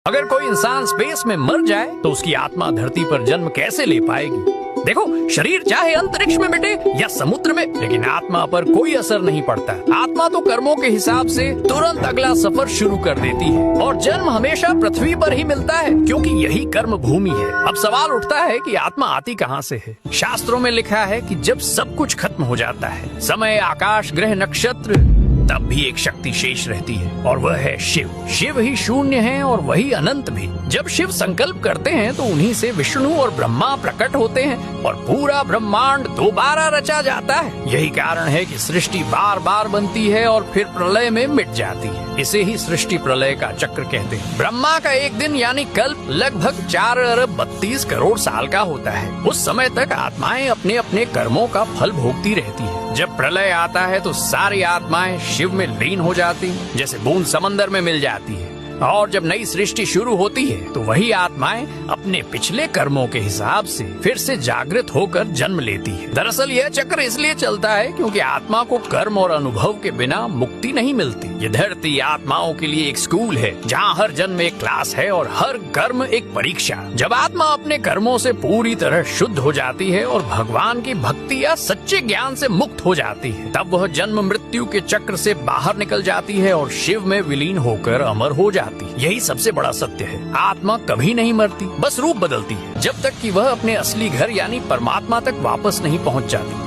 अगर कोई इंसान स्पेस में मर जाए तो उसकी आत्मा धरती पर जन्म कैसे ले पाएगी। देखो, शरीर चाहे अंतरिक्ष में मिटे या समुद्र में, लेकिन आत्मा पर कोई असर नहीं पड़ता। आत्मा तो कर्मों के हिसाब से तुरंत अगला सफर शुरू कर देती है और जन्म हमेशा पृथ्वी पर ही मिलता है, क्योंकि यही कर्म भूमि है। अब सवाल उठता है कि आत्मा आती कहाँ से है। शास्त्रों में लिखा है कि जब सब कुछ खत्म हो जाता है, समय, आकाश, ग्रह, नक्षत्र, तब भी एक शक्ति शेष रहती है और वह है शिव। शिव ही शून्य है और वही अनंत भी। जब शिव संकल्प करते हैं तो उन्हीं से विष्णु और ब्रह्मा प्रकट होते हैं और पूरा ब्रह्मांड दोबारा रचा जाता है। यही कारण है कि सृष्टि बार बार बनती है और फिर प्रलय में मिट जाती है। इसे ही सृष्टि प्रलय का चक्र कहते हैं। ब्रह्मा का एक दिन यानी कल्प लगभग 4 अरब 32 करोड़ साल का होता है। उस समय तक आत्माएं अपने अपने कर्मों का फल भोगती रहती है। जब प्रलय आता है तो सारी आत्माएं शिव में लीन हो जाती हैं, जैसे बूंद समंदर में मिल जाती है। और जब नई सृष्टि शुरू होती है तो वही आत्माएं अपने पिछले कर्मों के हिसाब से फिर से जागृत होकर जन्म लेती है। दरअसल यह चक्र इसलिए चलता है क्योंकि आत्मा को कर्म और अनुभव के बिना मुक्ति नहीं मिलती। ये धरती आत्माओं के लिए एक स्कूल है, जहाँ हर जन्म एक क्लास है और हर कर्म एक परीक्षा। जब आत्मा अपने कर्मों से पूरी तरह शुद्ध हो जाती है और भगवान की भक्ति या सच्चे ज्ञान से मुक्त हो जाती है, तब वह जन्म मृत्यु के चक्र से बाहर निकल जाती है और शिव में विलीन होकर अमर हो जाती है। यही सबसे बड़ा सत्य है। आत्मा कभी नहीं मरती, बस रूप बदलती है, जब तक कि वह अपने असली घर यानी परमात्मा तक वापस नहीं पहुंच जाती।